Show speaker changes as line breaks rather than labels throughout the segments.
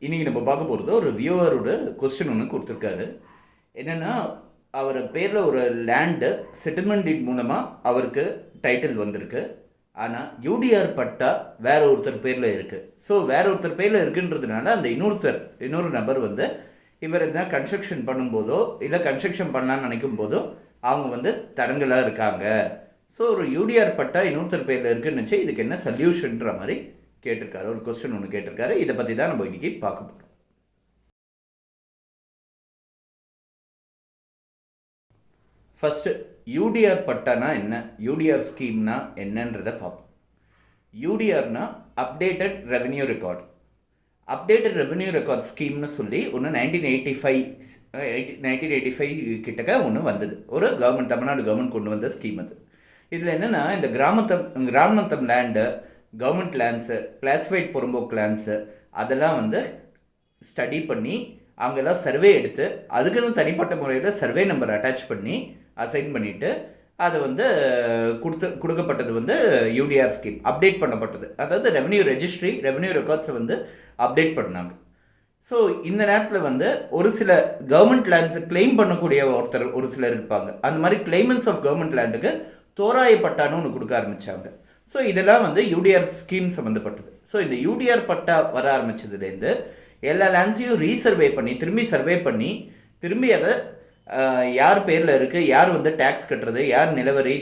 இன்றைக்கி நம்ம பார்க்க போகிறது ஒரு வியூவரோட கொஸ்டின் ஒன்று கொடுத்துருக்காரு. என்னென்னா, அவர் பேரில் ஒரு லேண்டு செட்டில்மெண்ட் டீட் மூலமாக அவருக்கு டைட்டில் வந்திருக்கு. ஆனால் யூடிஆர் பட்டா வேற ஒருத்தர் பேரில் இருக்குது. ஸோ வேற ஒருத்தர் பேரில் இருக்குன்றதுனால அந்த இன்னொரு நபர் வந்து இவர் என்ன கன்ஸ்ட்ரக்ஷன் பண்ணும்போதோ இல்லை கன்ஸ்ட்ரக்ஷன் பண்ணலான்னு நினைக்கும் போதோ அவங்க வந்து தடங்கலாக இருக்காங்க. ஸோ ஒரு யூடிஆர் பட்டா இன்னொருத்தர் பேரில் இருக்குன்னு இதுக்கு என்ன சொல்யூஷன்ற மாதிரி கேட்டிருக்காரு. ஒரு கொஸ்டின் ஒன்று கேட்டிருக்காரு. இதை பற்றி தான் நம்ம இன்னைக்கு பார்க்க போகிறோம். ஃபஸ்ட்டு யூடிஆர் பட்டானா என்ன, யூடிஆர் ஸ்கீம்னா என்னன்றதை பார்ப்போம். யூடிஆர்னா updated revenue record. Updated revenue record ஸ்கீம்னு சொல்லி ஒன்று 1985 கிட்டக்க ஒன்று வந்தது. ஒரு கவர்மெண்ட், தமிழ்நாடு கவர்மெண்ட் கொண்டு வந்த ஸ்கீம் அது. இதில் என்னென்னா, இந்த கிராமத்தம் லேண்டு, கவர்மெண்ட் லேண்ட்ஸு, கிளாஸிஃபைட் புறம்போக்கு லேண்ட்ஸு அதெல்லாம் வந்து ஸ்டடி பண்ணி அங்கெல்லாம் சர்வே எடுத்து அதுக்குன்னு தனிப்பட்ட முறையில் சர்வே நம்பர் அட்டாச் பண்ணி அசைன் பண்ணிவிட்டு அதை வந்து கொடுக்கப்பட்டது வந்து யூடிஆர் ஸ்கீம். அப்டேட் பண்ணப்பட்டது, அதாவது ரெவென்யூ ரெஜிஸ்ட்ரி, ரெவென்யூ ரெக்கார்ட்ஸை வந்து அப்டேட் பண்ணாங்க. ஸோ இந்த நேரத்தில் வந்து ஒரு சில கவர்மெண்ட் லேண்ட்ஸை கிளைம் பண்ணக்கூடிய ஒரு சிலர் இருப்பாங்க. அந்த மாதிரி கிளைமன்ஸ் ஆஃப் கவர்மெண்ட் லேண்டுக்கு தோராய பட்டான்னு ஒன்று கொடுக்க ஆரம்பித்தாங்க. ஸோ இதெல்லாம் வந்து யூடிஆர் ஸ்கீம் சம்மந்தப்பட்டது. ஸோ இந்த யூடிஆர் பட்டா வர ஆரம்பித்ததுலேருந்து எல்லா லேண்ட்ஸையும் ரீசர்வே பண்ணி திரும்பி அதை யார் பேரில் இருக்குது, யார் வந்து டேக்ஸ் கட்டுறது, யார் நிலவரி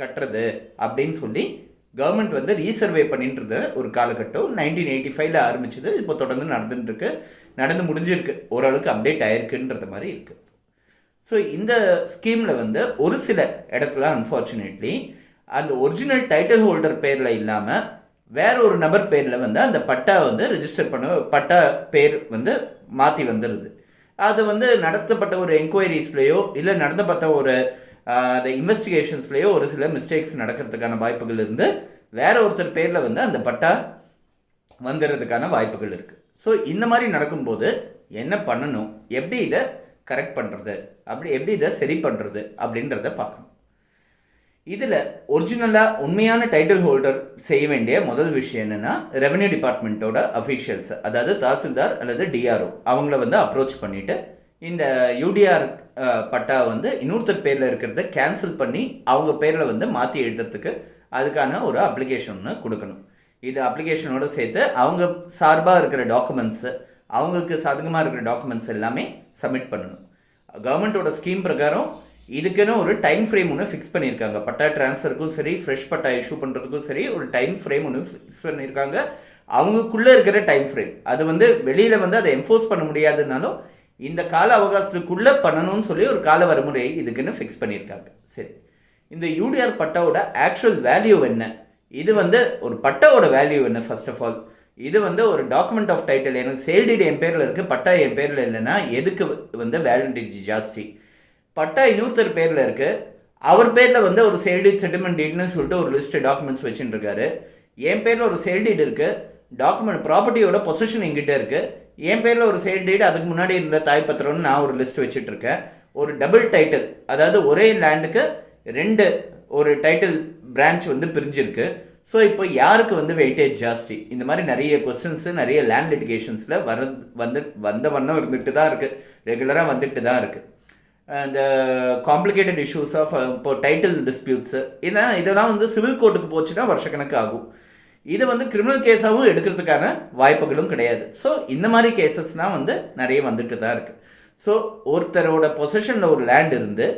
கட்டுறது அப்படின்னு சொல்லி கவர்மெண்ட் வந்து ரீசர்வே பண்ணின்றத ஒரு காலகட்டம் 1985 ஆரம்பிச்சது. இப்போ தொடர்ந்து நடந்து முடிஞ்சிருக்கு, ஓரளவுக்கு அப்டேட் ஆயிருக்குன்றது மாதிரி இருக்குது. ஸோ இந்த ஸ்கீமில் வந்து ஒரு சில இடத்துல அன்ஃபார்ச்சுனேட்லி அந்த ஒரிஜினல் டைட்டில் ஹோல்டர் பேரில் இல்லாமல் வேற ஒரு நபர் பேரில் வந்து அந்த பட்டா வந்து ரிஜிஸ்டர் பட்டா பேர் வந்து மாற்றி வந்துடுது. அது வந்து நடத்தப்பட்ட ஒரு என்கொயரிஸ்லேயோ இல்லை நடத்தப்பட்ட ஒரு இன்வெஸ்டிகேஷன்ஸ்லேயோ ஒரு சில மிஸ்டேக்ஸ் நடக்கிறதுக்கான வாய்ப்புகள் இருந்து வேற ஒருத்தர் பேரில் வந்து அந்த பட்டா வந்துடுறதுக்கான வாய்ப்புகள் இருக்குது. ஸோ இந்த மாதிரி நடக்கும்போது என்ன பண்ணணும், எப்படி இதை கரெக்ட் பண்ணுறது, எப்படி இதை சரி பண்ணுறது அப்படின்றத பார்க்கணும். இதில் ஒரிஜினலாக உண்மையான டைட்டில் ஹோல்டர் செய்ய வேண்டிய முதல் விஷயம் என்னென்னா, ரெவென்யூ டிபார்ட்மெண்ட்டோட அஃபீஷியல்ஸ், அதாவது தாசில்தார் அல்லது டிஆர்ஓ அவங்கள வந்து அப்ரோச் பண்ணிவிட்டு இந்த யூடிஆர் பட்டா வந்து இன்னொருத்தர் பேரில் இருக்கிறத கேன்சல் பண்ணி அவங்க பேரில் வந்து மாற்றி எழுதுறதுக்கு அதுக்கான ஒரு அப்ளிகேஷன் ஒன்று கொடுக்கணும். இது அப்ளிகேஷனோடு சேர்த்து அவங்க சார்பாக இருக்கிற டாக்குமெண்ட்ஸு, அவங்களுக்கு சாதகமாக இருக்கிற டாக்குமெண்ட்ஸ் எல்லாமே சப்மிட் பண்ணணும். கவர்மெண்ட்டோட ஸ்கீம் பிரகாரம் இதுக்குன்னு ஒரு டைம் ஃப்ரேம் ஒன்று ஃபிக்ஸ் பண்ணியிருக்காங்க. பட்டா ட்ரான்ஸ்ஃபருக்கும் சரி, ஃப்ரெஷ் பட்டா இஷ்யூ பண்ணுறதுக்கும் சரி ஒரு டைம் ஃப்ரேம் ஒன்று ஃபிக்ஸ் பண்ணியிருக்காங்க. அவங்களுக்குள்ளே இருக்கிற டைம் ஃப்ரேம் அது வந்து வெளியில் வந்து அதை என்ஃபோர்ஸ் பண்ண முடியாதுனாலும் இந்த கால அவகாசத்துக்குள்ளே பண்ணணும்னு சொல்லி ஒரு கால வரைமுறை இதுக்குன்னு ஃபிக்ஸ் பண்ணியிருக்காங்க. சரி, இந்த யூடிஆர் பட்டாவோட ஆக்சுவல் வேல்யூ என்ன, இது வந்து ஒரு பட்டாவோட வேல்யூ என்ன, ஃபர்ஸ்ட் ஆஃப் ஆல் இது வந்து ஒரு டாக்குமெண்ட் ஆஃப் டைட்டில், எனக்கு சேல் டீட் என் பேரில் இருக்குது, பட்டா என் பேரில் இல்லைன்னா எதுக்கு வந்து வேலிடிட்டி ஜாஸ்தி. பட்டா இன்னொருத்தர் பேரில் இருக்குது, அவர் பேரில் வந்து ஒரு சேல் டீட் செட்டில்மெண்ட் டீட்னு சொல்லிட்டு ஒரு லிஸ்ட்டு டாக்குமெண்ட்ஸ் வச்சுட்டு இருக்காரு. என் பேரில் ஒரு சேல் டீட் இருக்குது, டாக்குமெண்ட் ப்ராப்பர்ட்டியோட பொசிஷன் எங்கிட்ட இருக்குது, என் பேரில் ஒரு சேல் டீட், அதுக்கு முன்னாடி இருந்த தாய் பத்திரம்னு நான் ஒரு லிஸ்ட் வச்சுட்டு இருக்கேன். ஒரு டபுள் டைட்டில், அதாவது ஒரே லேண்டுக்கு ஒரு டைட்டில் பிரான்ச் வந்து பிரிஞ்சிருக்கு. ஸோ இப்போ யாருக்கு வந்து வெயிட்டேஜ் ஜாஸ்தி, இந்த மாதிரி நிறைய கொஸ்டின்ஸு நிறைய லேண்ட் லிட்டிகேஷன்ஸில் வந்த வண்ணம் இருந்துகிட்டு தான் இருக்குது, ரெகுலராக வந்துட்டு தான் இருக்குது. இந்த காம்ப்ளிகேட்டட் இஷ்யூஸ் ஆஃப் இப்போ டைட்டில் டிஸ்பியூட்ஸு இதெல்லாம் வந்து சிவில் கோர்ட்டுக்கு போச்சுன்னா வருஷக்கணக்கு ஆகும். இதை வந்து கிரிமினல் கேஸாகவும் எடுக்கிறதுக்கான வாய்ப்புகளும் கிடையாது. ஸோ இந்த மாதிரி கேசஸ்லாம் வந்து நிறைய வந்துட்டு தான் இருக்குது. ஸோ ஒருத்தரோட பொசிஷனில் ஒரு லேண்ட் இருந்து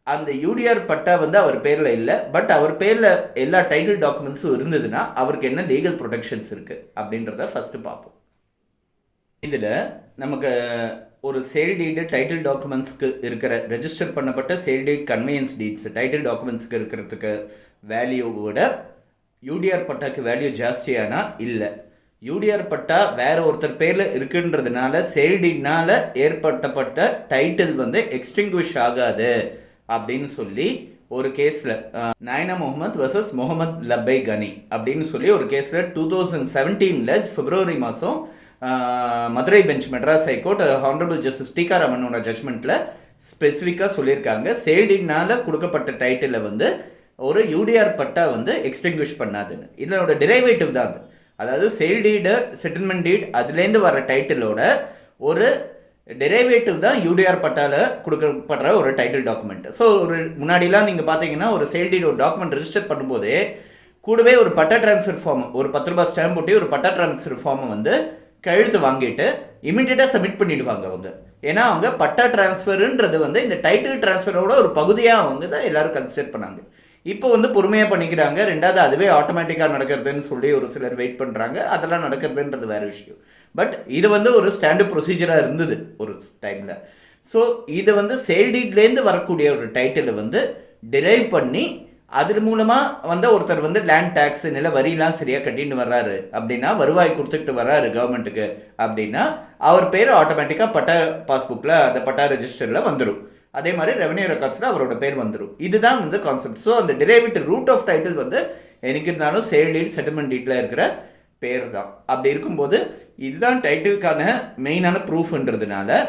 அந்த யூடிஆர் பட்டா வந்து அவர் பேரில் இல்லை, பட் அவர் பேரில் எல்லா டைட்டில் டாக்குமெண்ட்ஸும் இருந்ததுன்னா அவருக்கு என்ன லீகல் ப்ரொடெக்ஷன்ஸ் இருக்குது அப்படின்றத ஃபஸ்ட்டு பார்ப்போம். இதில் நமக்கு ஒரு சேல் டீடு டைட்டில் டாக்குமெண்ட்ஸ்க்கு இருக்கிற ரெஜிஸ்டர் பண்ணப்பட்ட sale deed conveyance deeds title டாக்குமெண்ட்ஸ்க்கு இருக்கிறதுக்கு வேல்யூவோட யூடிஆர் பட்டாக்கு வேல்யூ ஜாஸ்தியானா இல்லை. யூடிஆர் பட்டா வேற ஒருத்தர் பேரில் இருக்குன்றதுனால சேல் டீட்னால் ஏற்பட்டப்பட்ட டைட்டில் வந்து எக்ஸ்டிங்விஷ் ஆகாது அப்படின்னு சொல்லி ஒரு கேஸில் நாயனா முகமது வர்சஸ் முகமது லப்பை கனி அப்படின்னு சொல்லி ஒரு கேஸில் 2017 பிப்ரவரி மாதம் Madurai bench Madras high court honourable justice டிகாராமனோட ஜட்மெண்ட்டில் ஸ்பெசிஃபிக்காக சொல்லியிருக்காங்க, சேல்டினால் கொடுக்கப்பட்ட டைட்டிலை வந்து ஒரு யூடிஆர் பட்டா வந்து எக்ஸ்டிங்விஷ் பண்ணாதுன்னு. இதனோட டிரைவேட்டிவ் தான் அது. அதாவது சேல் டீடு, செட்டில்மெண்ட் டீட், அதுலேருந்து வர டைட்டிலோட ஒரு டெரிவேட்டிவ் தான் யூடிஆர் பட்டால கொடுக்கப்படுற ஒரு டைட்டில் டாக்குமெண்ட். ஸோ ஒரு முன்னாடிலாம் நீங்கள் பார்த்தீங்கன்னா ஒரு சேல் டீட் ஒரு டாக்குமெண்ட் ரிஜிஸ்டர் பண்ணும்போதே கூடவே ஒரு பட்டா டிரான்ஸ்ஃபர் ஃபார்ம், ஒரு 10 ரூபாய் ஸ்டாம்ப் போட்டு ஒரு பட்டா டிரான்ஸ்ஃபர் ஃபார்மை வந்து கையெழுத்து வாங்கிட்டு இமீடியட்டாக சப்மிட் பண்ணிடுவாங்க அவங்க. ஏன்னா அவங்க பட்டா டிரான்ஸ்ஃபருன்றது வந்து இந்த டைட்டில் டிரான்ஸ்ஃபரோட ஒரு பகுதியாக அவங்க தான் எல்லாரும் கன்சிடர் பண்ணாங்க. இப்போ வந்து பொறுமையாக பண்ணிக்கிறாங்க. ரெண்டாவது அதுவே ஆட்டோமேட்டிக்காக நடக்கிறதுன்னு சொல்லி ஒரு சிலர் வெயிட் பண்ணுறாங்க. அதெல்லாம் நடக்கிறதுன்றது வேறு விஷயம். பட் இது வந்து ஒரு ஸ்டாண்டர்ட் ப்ரொசீஜராக இருந்தது ஒரு டைமில். ஸோ இது வந்து சேல் டீட்லேருந்து வரக்கூடிய ஒரு டைட்டிலை வந்து டிரைவ் பண்ணி அது மூலமாக வந்து ஒருத்தர் வந்து லேண்ட் டேக்ஸ், நில வரிலாம் சரியாக கட்டின்னு வர்றாரு அப்படின்னா, வருவாய் கொடுத்துட்டு வர்றாரு கவர்மெண்ட்டுக்கு அப்படின்னா, அவர் பேர் ஆட்டோமேட்டிக்காக பட்டா பாஸ்புக்கில் அந்த பட்டா ரெஜிஸ்டரில் வந்துடும். அதே மாதிரி ரெவன்யூ ரெக்கார்ட்ஸில் அவரோட பேர் வந்துடும். இதுதான் வந்து கான்செப்ட். ஸோ அந்த டிரைவேட்டிவ் ரூட் ஆஃப் டைட்டில் வந்து எனக்கு இருந்தாலும் சேல் டீட், செட்டில்மெண்ட் டீட்டில் இருக்கிற பேர் தான். அப்படி இருக்கும்போது இதுதான் டைட்டிலுக்கான மெயினான ப்ரூஃப்ன்றதுனால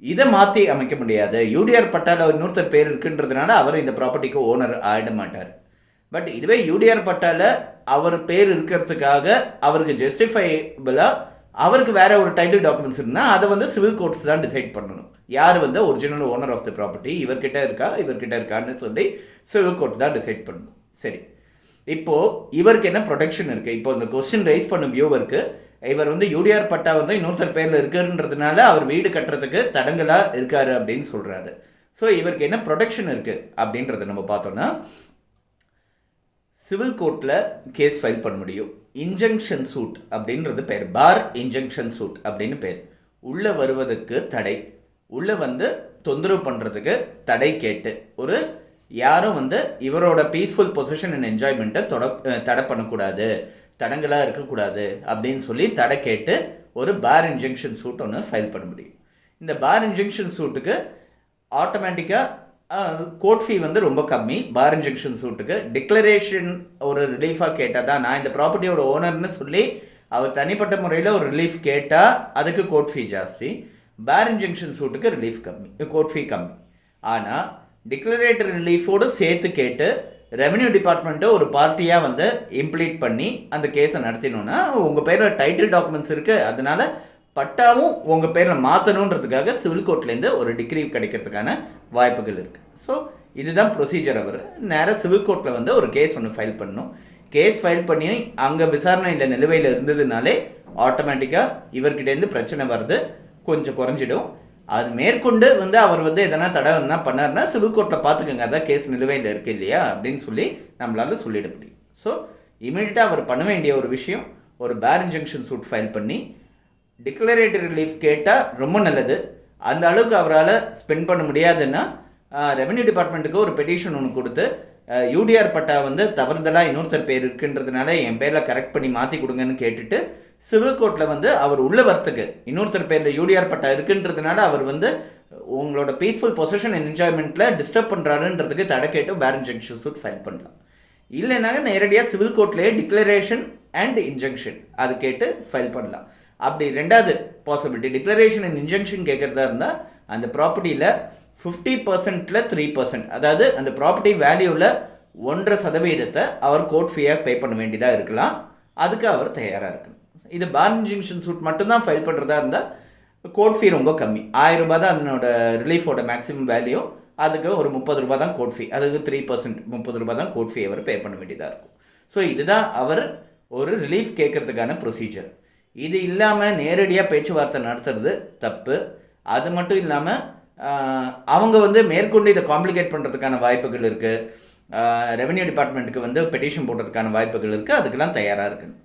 இதை மாற்றி அமைக்க முடியாது. யூடிஆர் பட்டாவில் இன்னொருத்தர் பேர் இருக்குன்றதுனால அவர் இந்த ப்ராப்பர்ட்டிக்கு ஓனர் ஆகிட மாட்டார். பட் இதுவே யூடிஆர் பட்டாவில் அவர் பேர் இருக்கிறதுக்காக அவருக்கு ஜஸ்டிஃபைபிளாக அவருக்கு வேற ஒரு டைட்டில் டாக்குமெண்ட்ஸ் இருந்தால் அதை வந்து சிவில் கோர்ட்ஸ் தான் டிசைட் பண்ணணும். யார் வந்து original owner of the property, இவர்கிட்ட இருக்கான்னு சொல்லி சிவில் கோர்ட் தான் டிசைட் பண்ணணும். சரி, இப்போது இவருக்கு என்ன ப்ரொடெக்ஷன் இருக்குது? இப்போ இந்த கொஸ்டின் ரைஸ் பண்ணும் வியூவருக்கு, இவர் வந்து யூடிஆர் பட்டா வந்து இன்னொருத்தர் பேரில் இருக்குன்றதுனால அவர் வீடு கட்டுறதுக்கு தடங்கலாக இருக்காரு அப்படின்னு சொல்கிறாரு. ஸோ இவருக்கு என்ன ப்ரொடெக்ஷன் இருக்குது அப்படின்றத நம்ம பார்த்தோன்னா, சிவில் கோர்ட்டில் கேஸ் ஃபைல் பண்ண முடியும். இன்ஜங்ஷன் சூட் அப்படின்றது பேர், பார் இன்ஜங்ஷன் சூட் அப்படின்னு பேர். உள்ளே வருவதற்கு தடை, உள்ளே வந்து தொந்தரவு பண்ணுறதுக்கு தடை கேட்டு, ஒரு யாரும் வந்து இவரோட பீஸ்ஃபுல் பொசிஷன் அண்ட் என்ஜாய்மெண்ட்டை தடை பண்ணக்கூடாது, தடங்களாக இருக்கக்கூடாது அப்படின்னு சொல்லி தடை கேட்டு ஒரு பார் இன்ஜங்ஷன் சூட் ஒன்று ஃபைல் பண்ண முடியும். இந்த பார் இன்ஜங்ஷன் சூட்டுக்கு ஆட்டோமேட்டிக்காக கோர்ட் ஃபீ வந்து ரொம்ப கம்மி. பார் இன்ஜங்ஷன் சூட்டுக்கு டிக்ளரேஷன் ஒரு ரிலீஃபாக கேட்டால் தான், நான் இந்த ப்ராப்பர்ட்டியோட ஓனர்னு சொல்லி அவர் தனிப்பட்ட முறையில் ஒரு ரிலீஃப் கேட்டால் அதுக்கு கோர்ட் ஃபீ ஜாஸ்தி. பார் இன்ஜங்ஷன் சூட்டுக்கு ரிலீஃப் கம்மி, கோர்ட் ஃபீ கம்மி. ஆனால் டிக்ளரேட்டரி ரிலீஃபோடு சேர்த்து கேட்டு ரெவன்யூ டிபார்ட்மெண்ட்டை ஒரு பார்ட்டியாக வந்து இம்ப்ளீட் பண்ணி அந்த கேஸை நடத்தினோன்னா, உங்கள் பேரில் டைட்டில் டாக்குமெண்ட்ஸ் இருக்குது, அதனால் பட்டாவும் உங்கள் பேரில் மாற்றணுன்றதுக்காக சிவில் கோர்ட்லேருந்து ஒரு டிகிரி கிடைக்கிறதுக்கான வாய்ப்புகள் இருக்குது. ஸோ இதுதான் ப்ரொசீஜர். அவர் நேராக சிவில் கோர்ட்டில் வந்து ஒரு கேஸ் ஒன்று ஃபைல் பண்ணணும். கேஸ் ஃபைல் பண்ணி அங்கே விசாரணையில் நிலுவையில் இருந்ததுனாலே ஆட்டோமேட்டிக்காக இவர்கிட்டேருந்து பிரச்சனை வருது கொஞ்சம் குறைஞ்சிடும். அது மேற்கொண்டு வந்து அவர் வந்து எதனா தடை என்ன பண்ணார்னா சிவில் கோர்ட்டில் பார்த்துக்கோங்க, அதான் கேஸ் நிலுவையில் இருக்குது இல்லையா அப்படின்னு சொல்லி நம்மளால் சொல்லிட முடியும். ஸோ இமீடியட்டாக அவர் பண்ண வேண்டிய ஒரு விஷயம், ஒரு பார் இன்ஜங்ஷன் சூட் ஃபைல் பண்ணி டிக்ளரேட்டரி ரிலீஃப் கேட்டால் ரொம்ப நல்லது. அந்த அளவுக்கு அவரால் ஸ்பெண்ட் பண்ண முடியாதுன்னா ரெவன்யூ டிபார்ட்மெண்ட்டுக்கு ஒரு பெட்டிஷன் ஒன்று கொடுத்து, யூடிஆர் பட்டா வந்து தவறுதலாக இன்னொருத்தர் பேர் இருக்குன்றதுனால என் பேரில் கரெக்ட் பண்ணி மாற்றி கொடுங்கன்னு கேட்டுட்டு சிவில் கோர்ட்டில் வந்து அவர் உள்ள வரத்துக்கு, இன்னொருத்தர் பேரில் யூடிஆர் பட்டா இருக்குன்றதுனால அவர் வந்து உங்களோட பீஸ்ஃபுல் பொசிஷன் அண்ட் என்ஜாய்மெண்ட்டில் டிஸ்டர்ப் பண்ணுறாருன்றதுக்கு தடை கேட்டு பார் இன்ஜங்ஷன் சூட் ஃபைல் பண்ணலாம். இல்லைனாங்க நேரடியாக சிவில் கோர்ட்லேயே டிக்ளரேஷன் அண்ட் இன்ஜங்ஷன் அது கேட்டு ஃபைல் பண்ணலாம். அப்படி ரெண்டாவது பாசிபிலிட்டி டிக்ளரேஷன் அண்ட் இன்ஜங்ஷன் கேட்குறதா இருந்தால் அந்த ப்ராப்பர்ட்டியில் 50%ல் 3%, அதாவது அந்த ப்ராப்பர்ட்டி வேல்யூவில் 1.5% அவர் கோர்ட் ஃபீயாக பே பண்ண வேண்டியதாக இருக்கலாம். அதுக்கு அவர் தயாராக இருக்கணும். இது பார் இன்ஜங்ஷன் சூட் மட்டும்தான் ஃபைல் பண்ணுறதா இருந்தால் கோர்ட் ஃபீ ரொம்ப கம்மி, 1000 ரூபா தான் அதனோட ரிலீஃபோட மேக்ஸிமம் வேல்யூ. அதுக்கு ஒரு 30 ரூபா தான் கோர்ட் ஃபீ, அதுக்கு 3% 30 ரூபா தான் கோர்ட் ஃபீ அவர் பே பண்ண வேண்டியதாக இருக்கும். ஸோ இதுதான் அவர் ஒரு ரிலீஃப் கேட்குறதுக்கான ப்ரொசீஜர். இது இல்லாமல் நேரடியாக பேச்சுவார்த்தை நடத்துறது தப்பு. அது மட்டும் இல்லாமல் அவங்க வந்து மேற்கொண்டு இதை காம்ப்ளிகேட் பண்ணுறதுக்கான வாய்ப்புகள் இருக்குது. ரெவன்யூ டிபார்ட்மெண்ட்டுக்கு வந்து பெட்டிஷன் போடுறதுக்கான வாய்ப்புகள் இருக்குது. அதுக்கெல்லாம் தயாராக இருக்குன்னு